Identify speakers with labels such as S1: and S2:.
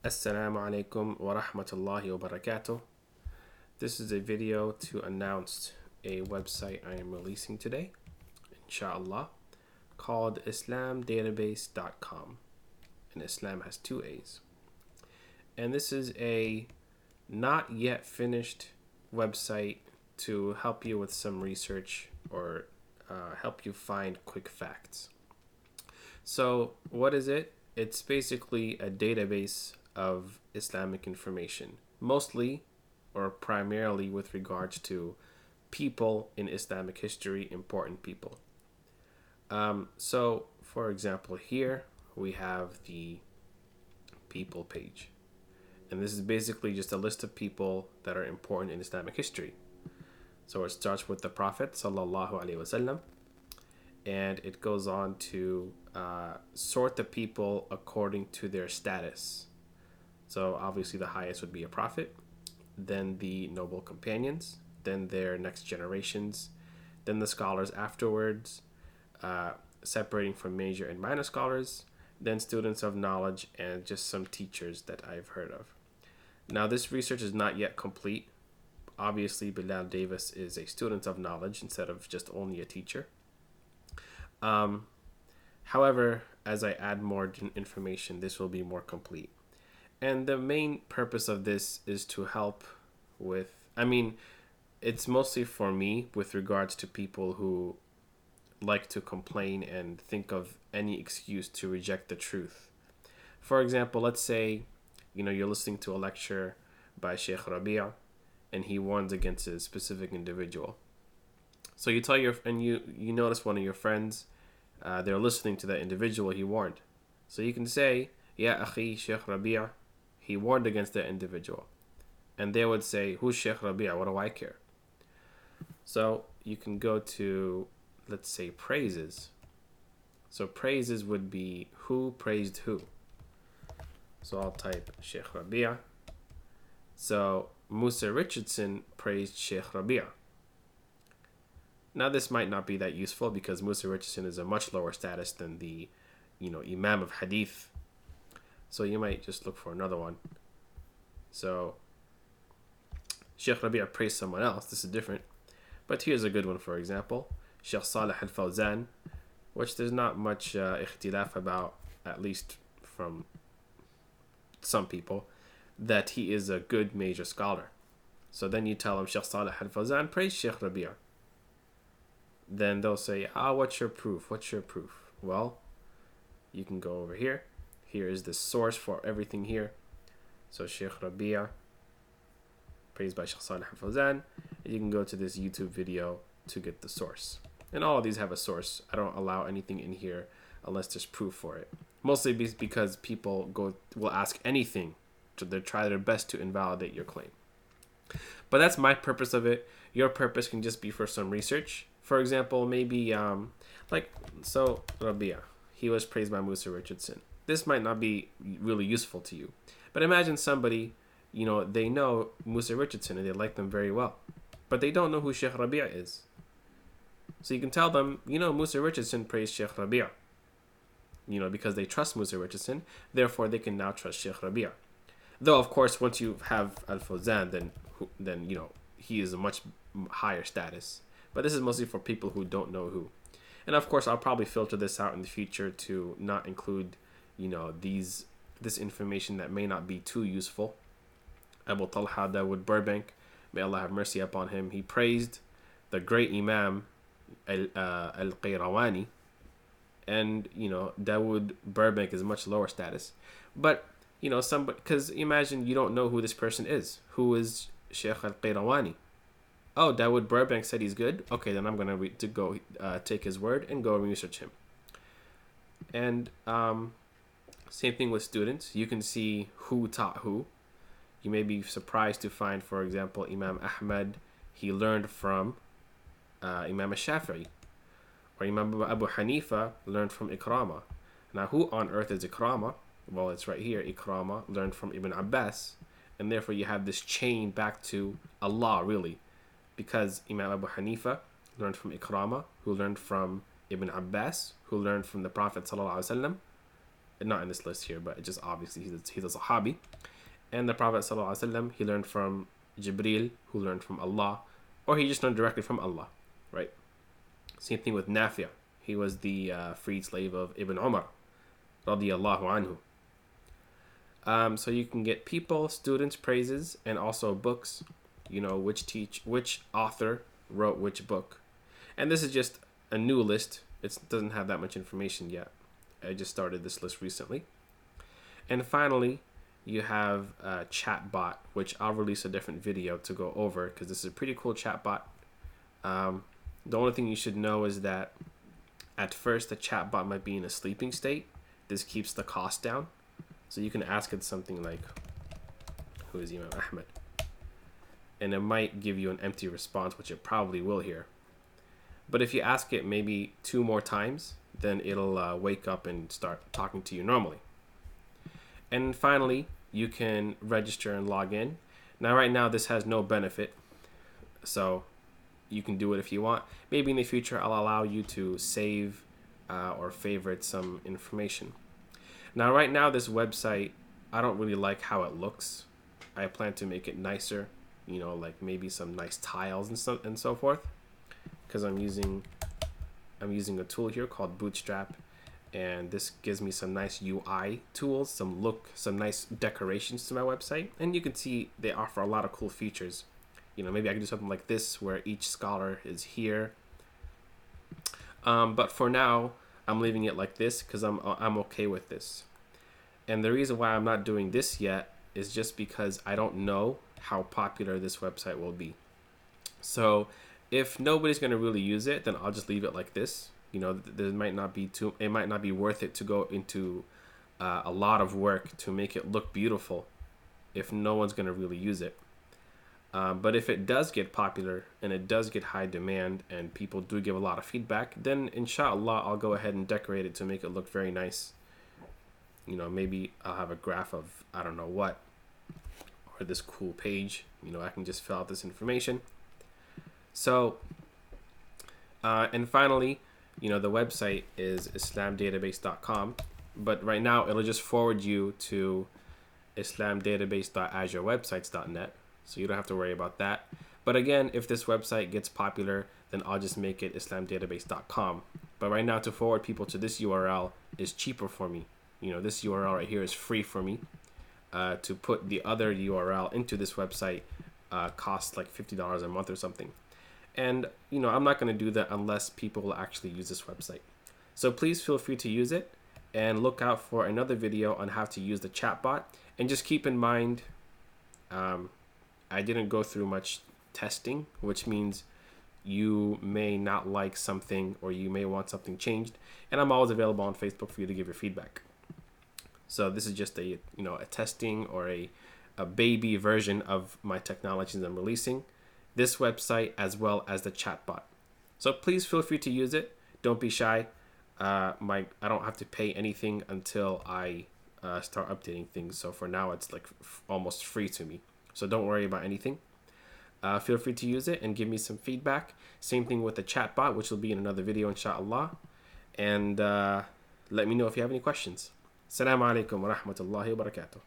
S1: Assalamu alaikum wa rahmatullahi wa barakatuh. This is a video to announce a website I am releasing today, inshallah, called islamdatabase.com. And Islam has two A's. And this is a not yet finished website to help you with some research or help you find quick facts. So, what is it? It's basically a database of Islamic information, mostly or primarily with regards to people in Islamic history, important people. So, for example, here we have the people page. And this is basically just a list of people that are important in Islamic history. So it starts with the Prophet sallallahu alaihi wasallam, and it goes on to sort the people according to their status. So obviously the highest would be a prophet, then the noble companions, then their next generations, then the scholars afterwards, separating from major and minor scholars, then students of knowledge, and just some teachers that I've heard of. Now this research is not yet complete. Obviously Bilal Davis is a student of knowledge instead of just only a teacher. However, as I add more information, this will be more complete. And the main purpose of this is to help with, it's mostly for me with regards to people who like to complain and think of any excuse to reject the truth. For example, let's say, you're listening to a lecture by Sheikh Rabi'a and he warns against a specific individual. So you tell you notice one of your friends, they're listening to that individual he warned. So you can say, Ya akhi, Sheikh Rabi'a, he warned against that individual. And they would say, who's Sheikh Rabi'a? What do I care? So you can go to, let's say, praises. So praises would be who praised who. So I'll type Sheikh Rabi'a. So Musa Richardson praised Sheikh Rabi'a. Now this might not be that useful because Musa Richardson is a much lower status than the, Imam of Hadith. So you might just look for another one. So Sheikh Rabi'a praised someone else. This is different. But here's a good one, for example. Sheikh Salih al-Fawzan, which there's not much ikhtilaf about, at least from some people, that he is a good major scholar. So then you tell them Sheikh Salih al-Fawzan praised Sheikh Rabi'a. Then they'll say, what's your proof? What's your proof? Well, you can go over here. Here is the source for everything here. So Sheikh Rabi'a, praised by Sheikh Salih al-Fawzan. And you can go to this YouTube video to get the source. And all of these have a source. I don't allow anything in here unless there's proof for it. Mostly because people will ask anything to try their best to invalidate your claim. But that's my purpose of it. Your purpose can just be for some research. For example, maybe Rabi'a, he was praised by Musa Richardson. This might not be really useful to you. But imagine somebody, they know Musa Richardson and they like them very well. But they don't know who Sheikh Rabi'a is. So you can tell them, Musa Richardson praised Sheikh Rabi'a. Because they trust Musa Richardson, therefore they can now trust Sheikh Rabi'a. Though, of course, once you have Al-Fawzan, then he is a much higher status. But this is mostly for people who don't know who. And of course, I'll probably filter this out in the future to not include, this information that may not be too useful. Abu Talha Dawood Burbank, may Allah have mercy upon him, he praised the great Imam Al-Qayrawani. And, Dawood Burbank is much lower status. But, because imagine you don't know who this person is. Who is Sheikh Al-Qayrawani? Oh, Dawood Burbank said he's good? Okay, then I'm going to go take his word and go research him. And same thing with students. You can see who taught who. You may be surprised to find, for example, Imam Ahmad, he learned from Imam Shafi'i. Or Imam Abu Hanifa learned from Ikrama. Now, who on earth is Ikrama? Well, it's right here. Ikrama learned from Ibn Abbas. And therefore, you have this chain back to Allah, really. Because Imam Abu Hanifa learned from Ikrama, who learned from Ibn Abbas, who learned from the Prophet ﷺ. not in this list here, but just obviously he's a Sahabi. And the Prophet ﷺ, he learned from Jibril, who learned from Allah, or he just learned directly from Allah, right? Same thing with Nafi'. He was the freed slave of Ibn Umar, radiyallahu anhu. So you can get people, students, praises, and also books, which author wrote which book. And this is just a new list. It doesn't have that much information yet. I just started this list recently. And finally, you have a chatbot, which I'll release a different video to go over because this is a pretty cool chatbot. The only thing you should know is that at first the chatbot might be in a sleeping state. This keeps the cost down. So you can ask it something like, who is Imam Ahmed? And it might give you an empty response, which it probably will here. But if you ask it maybe 2 more times, then it'll wake up and start talking to you normally. And finally, you can register and log in. Now, right now, this has no benefit. So you can do it if you want. Maybe in the future, I'll allow you to save or favorite some information. Now, right now, this website, I don't really like how it looks. I plan to make it nicer, like maybe some nice tiles and so forth. Because I'm using a tool here called Bootstrap, and this gives me some nice UI tools, some nice decorations to my website. And you can see they offer a lot of cool features. Maybe I can do something like this where each scholar is here. But for now, I'm leaving it like this because I'm okay with this. And the reason why I'm not doing this yet is just because I don't know how popular this website will be. So if nobody's going to really use it, then I'll just leave it like this. There might not be it might not be worth it to go into a lot of work to make it look beautiful if no one's going to really use it. But if it does get popular and it does get high demand and people do give a lot of feedback, then inshallah I'll go ahead and decorate it to make it look very nice. Maybe I'll have a graph of I don't know what, or this cool page. I can just fill out this information. So, and finally, the website is islamdatabase.com, but right now it'll just forward you to islamdatabase.azurewebsites.net, so you don't have to worry about that. But again, if this website gets popular, then I'll just make it islamdatabase.com. But right now, to forward people to this URL is cheaper for me. This URL right here is free for me. To put the other URL into this website costs like $50 a month or something. And, I'm not going to do that unless people will actually use this website. So please feel free to use it and look out for another video on how to use the chatbot. And just keep in mind, I didn't go through much testing, which means you may not like something or you may want something changed. And I'm always available on Facebook for you to give your feedback. So this is just a testing or a baby version of my technologies I'm releasing. This website as well as the chatbot. So please feel free to use it. Don't be shy. I don't have to pay anything until I start updating things. So for now, it's like almost free to me. So don't worry about anything. Feel free to use it and give me some feedback. Same thing with the chatbot, which will be in another video, inshallah. And let me know if you have any questions. Assalamu alaikum wa rahmatullahi wa barakatuh.